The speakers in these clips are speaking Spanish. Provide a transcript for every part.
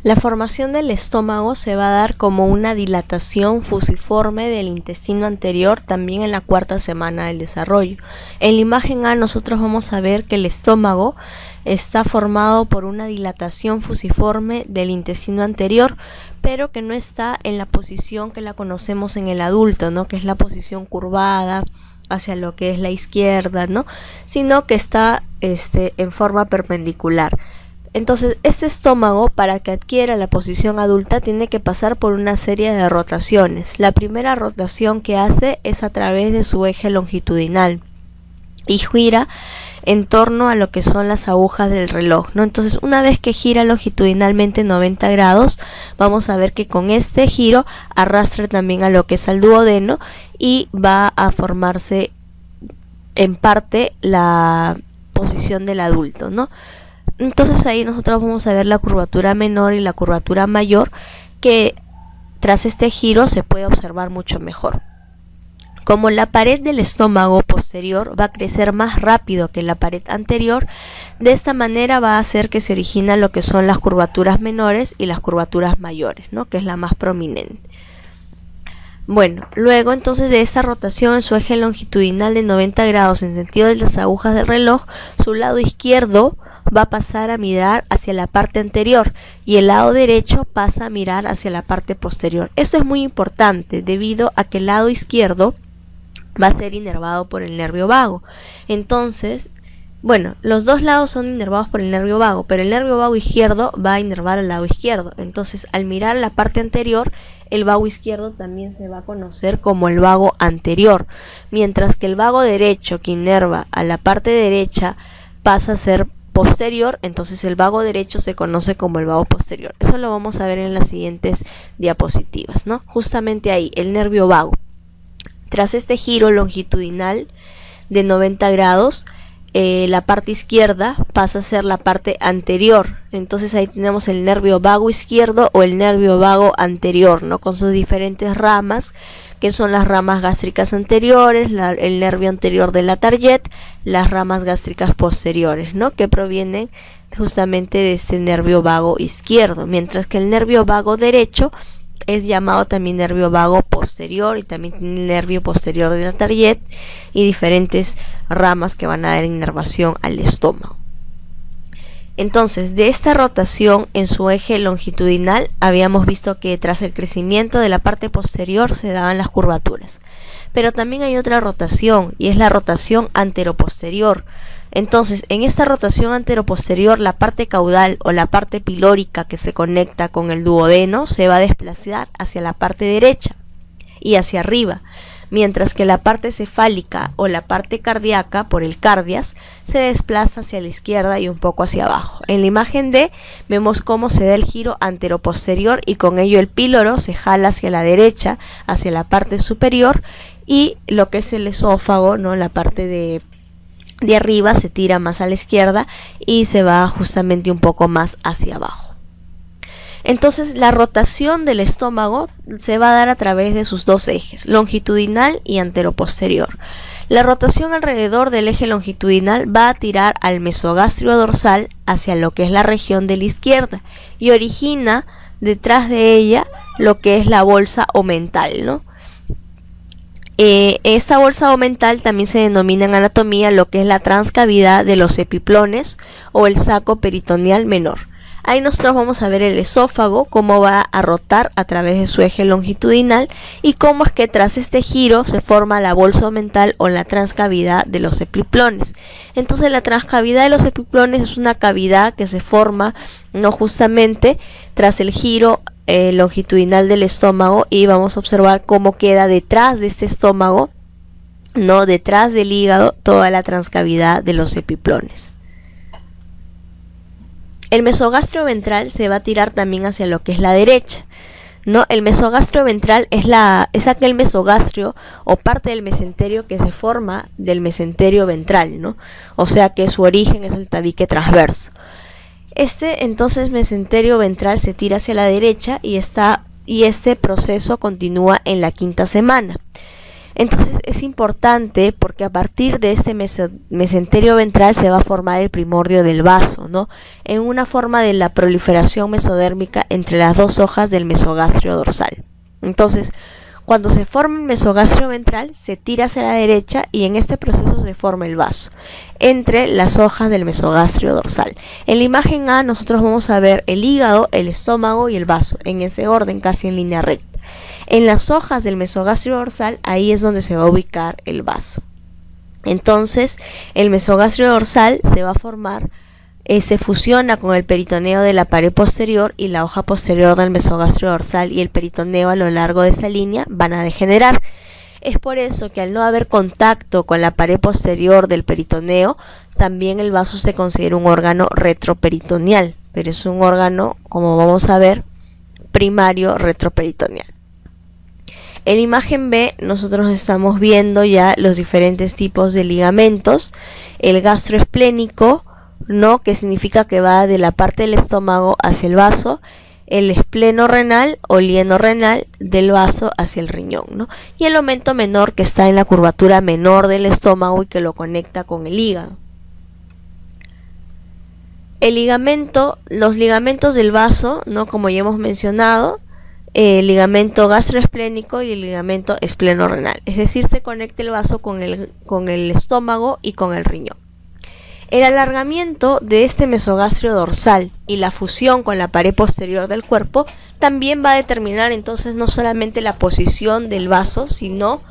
La formación del estómago se va a dar como una dilatación fusiforme del intestino anterior también en la cuarta semana del desarrollo. En la imagen A nosotros vamos a ver que el estómago está formado por una dilatación fusiforme del intestino anterior, pero que no está en la posición que la conocemos en el adulto, ¿no? Que es la posición curvada hacia lo que es la izquierda, ¿no? Sino que está en forma perpendicular. Entonces, este estómago, para que adquiera la posición adulta, tiene que pasar por una serie de rotaciones. La primera rotación que hace es a través de su eje longitudinal y gira en torno a lo que son las agujas del reloj, ¿no? Entonces, una vez que gira longitudinalmente 90 grados, vamos a ver que con este giro arrastra también a lo que es al duodeno y va a formarse en parte la posición del adulto, ¿no? Entonces ahí nosotros vamos a ver la curvatura menor y la curvatura mayor, que tras este giro se puede observar mucho mejor. Como la pared del estómago posterior va a crecer más rápido que la pared anterior, de esta manera va a hacer que se originan lo que son las curvaturas menores y las curvaturas mayores, ¿no? Que es la más prominente. Bueno, luego entonces de esta rotación en su eje longitudinal de 90 grados en sentido de las agujas del reloj, su lado izquierdo va a pasar a mirar hacia la parte anterior y el lado derecho pasa a mirar hacia la parte posterior. Esto es muy importante debido a que el lado izquierdo va a ser inervado por el nervio vago. Entonces, bueno, los dos lados son inervados por el nervio vago, pero el nervio vago izquierdo va a inervar al lado izquierdo. Entonces, al mirar la parte anterior, el vago izquierdo también se va a conocer como el vago anterior, mientras que el vago derecho que inerva a la parte derecha pasa a ser posterior, entonces el vago derecho se conoce como el vago posterior. Eso lo vamos a ver en las siguientes diapositivas, ¿no? Justamente ahí, el nervio vago. Tras este giro longitudinal de 90 grados, la parte izquierda pasa a ser la parte anterior. Entonces ahí tenemos el nervio vago izquierdo o el nervio vago anterior, ¿no? Con sus diferentes ramas, que son las ramas gástricas anteriores, el nervio anterior de la Target, las ramas gástricas posteriores, ¿no? Que provienen justamente de este nervio vago izquierdo, mientras que el nervio vago derecho es llamado también nervio vago posterior y también tiene el nervio posterior de la Target y diferentes ramas que van a dar inervación al estómago. Entonces, de esta rotación en su eje longitudinal habíamos visto que tras el crecimiento de la parte posterior se daban las curvaturas, pero también hay otra rotación y es la rotación anteroposterior. Entonces, en esta rotación anteroposterior, la parte caudal o la parte pilórica que se conecta con el duodeno se va a desplazar hacia la parte derecha y hacia arriba, mientras que la parte cefálica o la parte cardíaca por el cardias se desplaza hacia la izquierda y un poco hacia abajo. En la imagen D vemos cómo se da el giro anteroposterior y con ello el píloro se jala hacia la derecha, hacia la parte superior, y lo que es el esófago, ¿no? La parte de arriba se tira más a la izquierda y se va justamente un poco más hacia abajo. Entonces la rotación del estómago se va a dar a través de sus dos ejes, longitudinal y anteroposterior. La rotación alrededor del eje longitudinal va a tirar al mesogastrio dorsal hacia lo que es la región de la izquierda y origina detrás de ella lo que es la bolsa omental, ¿no? Esta bolsa omental también se denomina en anatomía lo que es la transcavidad de los epiplones o el saco peritoneal menor. Ahí nosotros vamos a ver el esófago, cómo va a rotar a través de su eje longitudinal y cómo es que tras este giro se forma la bolsa omental o la transcavidad de los epiplones. Entonces la transcavidad de los epiplones es una cavidad que se forma no justamente tras el giro longitudinal del estómago, y vamos a observar cómo queda detrás de este estómago, no detrás del hígado, toda la transcavidad de los epiplones. El mesogastrio ventral se va a tirar también hacia lo que es la derecha, ¿no? El mesogastrio ventral es aquel mesogastrio o parte del mesenterio que se forma del mesenterio ventral, ¿no? O sea que su origen es el tabique transverso. Entonces mesenterio ventral se tira hacia la derecha y este proceso continúa en la quinta semana. Entonces es importante porque a partir de este mesenterio ventral se va a formar el primordio del vaso, ¿no? En una forma de la proliferación mesodérmica entre las dos hojas del mesogastrio dorsal. Entonces, cuando se forma el mesogastrio ventral, se tira hacia la derecha y en este proceso se forma el vaso entre las hojas del mesogastrio dorsal. En la imagen A nosotros vamos a ver el hígado, el estómago y el vaso, en ese orden, casi en línea recta. En las hojas del mesogastrio dorsal, ahí es donde se va a ubicar el vaso. Entonces, el mesogastrio dorsal se va a formar, se fusiona con el peritoneo de la pared posterior y la hoja posterior del mesogastrio dorsal y el peritoneo a lo largo de esa línea van a degenerar. Es por eso que al no haber contacto con la pared posterior del peritoneo, también el vaso se considera un órgano retroperitoneal, pero es un órgano, como vamos a ver, primario retroperitoneal. En la imagen B nosotros estamos viendo ya los diferentes tipos de ligamentos. El gastroesplénico, ¿no?, que significa que va de la parte del estómago hacia el vaso. El espleno renal o lieno renal del vaso hacia el riñón, ¿no? Y el aumento menor, que está en la curvatura menor del estómago y que lo conecta con el hígado. Los ligamentos del vaso, ¿no?, como ya hemos mencionado, el ligamento gastroesplénico y el ligamento espleno-renal, es decir, se conecta el vaso con el estómago y con el riñón. El alargamiento de este mesogastrio dorsal y la fusión con la pared posterior del cuerpo también va a determinar entonces no solamente la posición del vaso, sino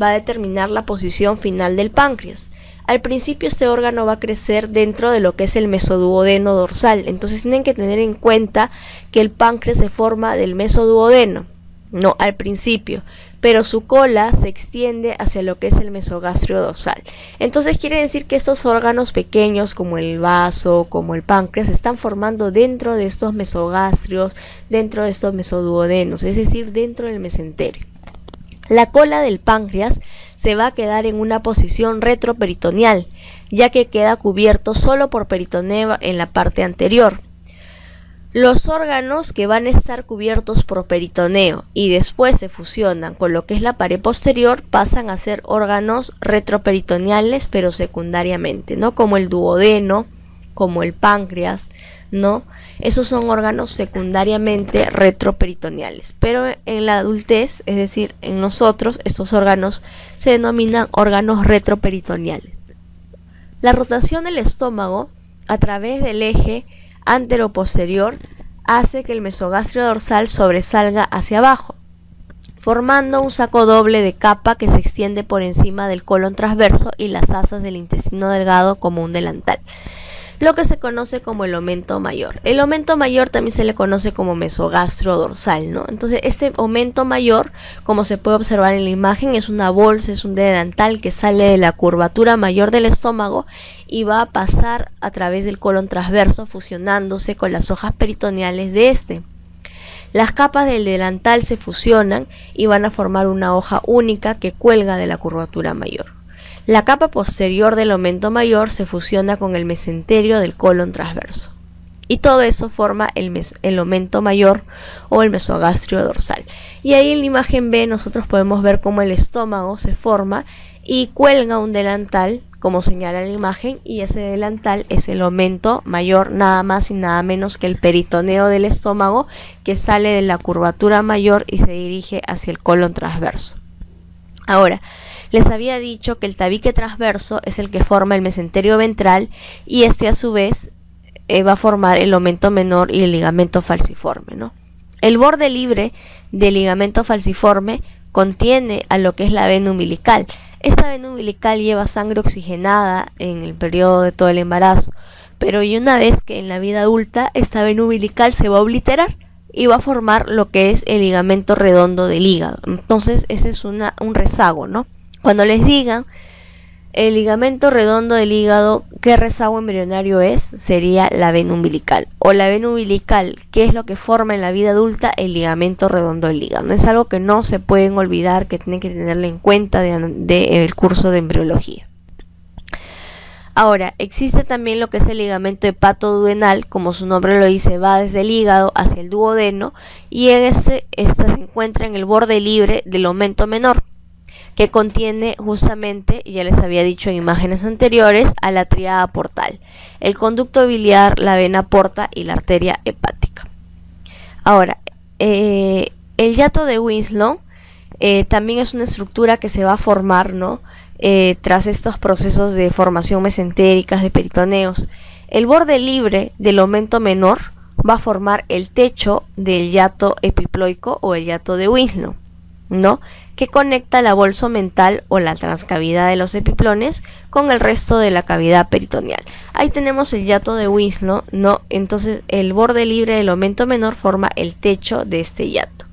va a determinar la posición final del páncreas. Al principio este órgano va a crecer dentro de lo que es el mesoduodeno dorsal, entonces tienen que tener en cuenta que el páncreas se forma del mesoduodeno, no al principio, pero su cola se extiende hacia lo que es el mesogastrio dorsal. Entonces quiere decir que estos órganos pequeños como el vaso, como el páncreas, se están formando dentro de estos mesogastrios, dentro de estos mesoduodenos, es decir, dentro del mesenterio. La cola del páncreas se va a quedar en una posición retroperitoneal, ya que queda cubierto solo por peritoneo en la parte anterior. Los órganos que van a estar cubiertos por peritoneo y después se fusionan con lo que es la pared posterior pasan a ser órganos retroperitoneales, pero secundariamente, ¿no? Como el duodeno, como el páncreas, ¿no? Esos son órganos secundariamente retroperitoneales, pero en la adultez, es decir, en nosotros, estos órganos se denominan órganos retroperitoneales. La rotación del estómago a través del eje anteroposterior hace que el mesogastrio dorsal sobresalga hacia abajo, formando un saco doble de capa que se extiende por encima del colon transverso y las asas del intestino delgado como un delantal, lo que se conoce como el aumento mayor. El aumento mayor también se le conoce como mesogastrio dorsal, ¿no? Entonces este aumento mayor, como se puede observar en la imagen, es una bolsa, es un delantal que sale de la curvatura mayor del estómago y va a pasar a través del colon transverso, fusionándose con las hojas peritoneales de este. Las capas del delantal se fusionan y van a formar una hoja única que cuelga de la curvatura mayor. La capa posterior del aumento mayor se fusiona con el mesenterio del colon transverso. Y todo eso forma el aumento mayor o el mesogastrio dorsal. Y ahí en la imagen B nosotros podemos ver cómo el estómago se forma y cuelga un delantal, como señala la imagen, y ese delantal es el aumento mayor, nada más y nada menos que el peritoneo del estómago, que sale de la curvatura mayor y se dirige hacia el colon transverso. Ahora, les había dicho que el tabique transverso es el que forma el mesenterio ventral y este a su vez va a formar el aumento menor y el ligamento falciforme, ¿no? El borde libre del ligamento falciforme contiene a lo que es la vena umbilical. Esta vena umbilical lleva sangre oxigenada en el periodo de todo el embarazo, pero y una vez que en la vida adulta esta vena umbilical se va a obliterar y va a formar lo que es el ligamento redondo del hígado. Entonces ese es un rezago, ¿no? Cuando les digan el ligamento redondo del hígado, ¿qué rezago embrionario es? Sería la vena umbilical. O la vena umbilical, ¿qué es lo que forma en la vida adulta? El ligamento redondo del hígado. Es algo que no se pueden olvidar, que tienen que tenerlo en cuenta del curso de embriología. Ahora, existe también lo que es el ligamento hepatoduodenal, como su nombre lo dice, va desde el hígado hacia el duodeno y en este se encuentra en el borde libre del aumento menor. que contiene justamente, ya les había dicho en imágenes anteriores, a la tríada portal, el conducto biliar, la vena porta y la arteria hepática. Ahora, el hiato de Winslow también es una estructura que se va a formar, ¿no? Tras estos procesos de formación mesentéricas de peritoneos. El borde libre del aumento menor va a formar el techo del hiato epiploico o el hiato de Winslow, ¿no? Que conecta la bolsa mental o la transcavidad de los epiplones con el resto de la cavidad peritoneal. Ahí tenemos el hiato de Winslow, ¿no? Entonces el borde libre del aumento menor forma el techo de este hiato.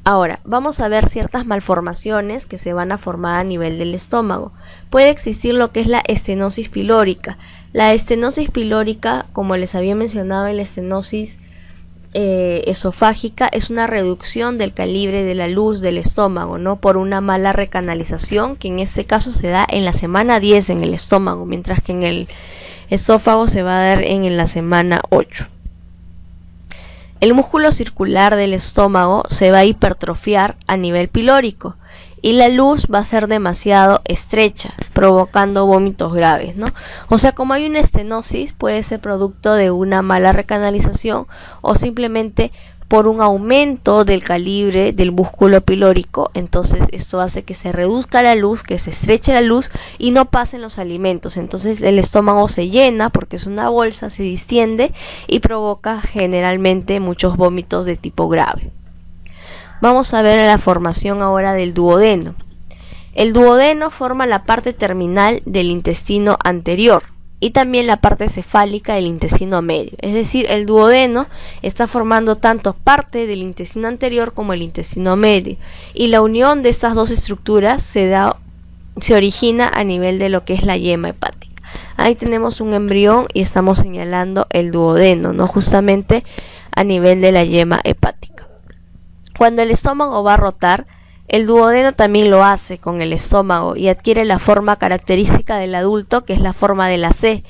Ahora, vamos a ver ciertas malformaciones que se van a formar a nivel del estómago. Puede existir lo que es la estenosis pilórica. La estenosis pilórica, como les había mencionado en la estenosis esofágica, es una reducción del calibre de la luz del estómago, ¿no? Por una mala recanalización, que en este caso se da en la semana 10 en el estómago, mientras que en el esófago se va a dar en la semana 8. El músculo circular del estómago se va a hipertrofiar a nivel pilórico y la luz va a ser demasiado estrecha, provocando vómitos graves, ¿no? O sea, como hay una estenosis, puede ser producto de una mala recanalización o simplemente por un aumento del calibre del músculo pilórico. Entonces esto hace que se reduzca la luz, que se estreche la luz y no pasen los alimentos. Entonces el estómago se llena porque es una bolsa, se distiende y provoca generalmente muchos vómitos de tipo grave. Vamos a ver la formación ahora del duodeno. El duodeno forma la parte terminal del intestino anterior y también la parte cefálica del intestino medio. Es decir, el duodeno está formando tanto parte del intestino anterior como el intestino medio. Y la unión de estas dos estructuras se origina a nivel de lo que es la yema hepática. Ahí tenemos un embrión y estamos señalando el duodeno, ¿no? Justamente a nivel de la yema hepática. Cuando el estómago va a rotar, el duodeno también lo hace con el estómago y adquiere la forma característica del adulto, que es la forma de la C.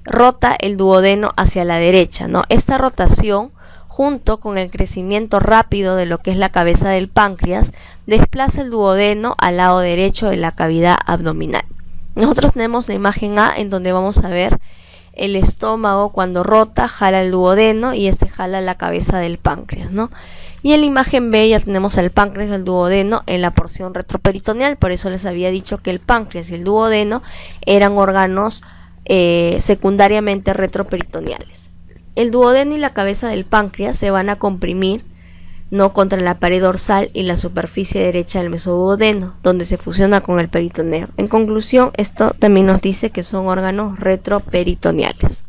Rota el duodeno hacia la derecha, ¿no? Esta rotación, junto con el crecimiento rápido de lo que es la cabeza del páncreas, desplaza el duodeno al lado derecho de la cavidad abdominal. Nosotros tenemos la imagen A, en donde vamos a ver el estómago cuando rota, jala el duodeno y este jala la cabeza del páncreas, ¿no? Y en la imagen B ya tenemos al páncreas y el duodeno en la porción retroperitoneal. Por eso les había dicho que el páncreas y el duodeno eran órganos secundariamente retroperitoneales. El duodeno y la cabeza del páncreas se van a comprimir, ¿no?, contra la pared dorsal y la superficie derecha del mesoduodeno, donde se fusiona con el peritoneo. En conclusión, esto también nos dice que son órganos retroperitoneales.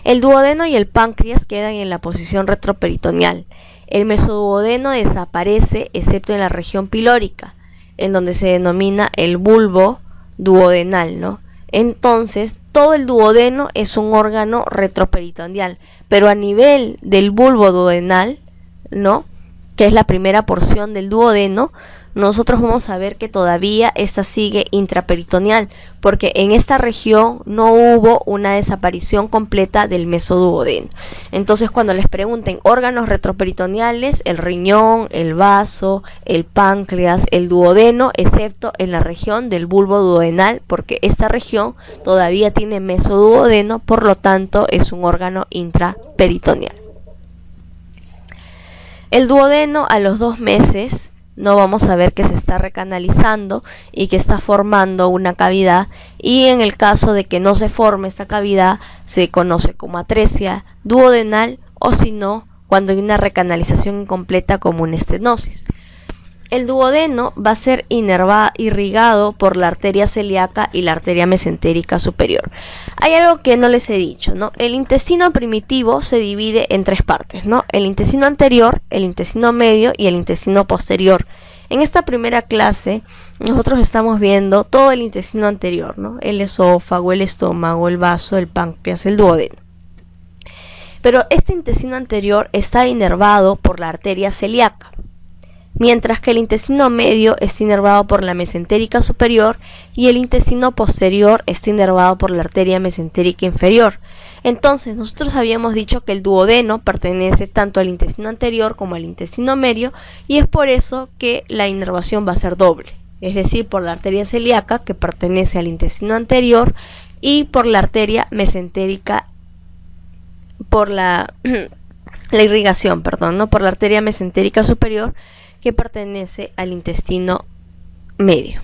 El duodeno y el páncreas quedan en la posición retroperitoneal. El mesoduodeno desaparece excepto en la región pilórica, en donde se denomina el bulbo duodenal, ¿no? Entonces, todo el duodeno es un órgano retroperitoneal, pero a nivel del bulbo duodenal, ¿no?, que es la primera porción del duodeno, nosotros vamos a ver que todavía esta sigue intraperitoneal, porque en esta región no hubo una desaparición completa del mesoduodeno. Entonces, cuando les pregunten órganos retroperitoneales, el riñón, el vaso, el páncreas, el duodeno, excepto en la región del bulbo duodenal, porque esta región todavía tiene mesoduodeno, por lo tanto es un órgano intraperitoneal. El duodeno a los 2 meses no vamos a ver que se está recanalizando y que está formando una cavidad, y en el caso de que no se forme esta cavidad se conoce como atresia duodenal, o si no, cuando hay una recanalización incompleta como una estenosis. El duodeno va a ser irrigado por la arteria celíaca y la arteria mesentérica superior. Hay algo que no les he dicho, ¿no? El intestino primitivo se divide en 3 partes, ¿no? El intestino anterior, el intestino medio y el intestino posterior. En esta primera clase nosotros estamos viendo todo el intestino anterior, ¿no? El esófago, el estómago, el vaso, el páncreas, el duodeno. Pero este intestino anterior está inervado por la arteria celíaca, mientras que el intestino medio está inervado por la mesentérica superior y el intestino posterior está inervado por la arteria mesentérica inferior. Entonces, nosotros habíamos dicho que el duodeno pertenece tanto al intestino anterior como al intestino medio, y es por eso que la inervación va a ser doble, es decir, por la arteria celíaca, que pertenece al intestino anterior, y por la arteria mesentérica, por la irrigación, perdón, por la arteria mesentérica superior, que pertenece al intestino medio.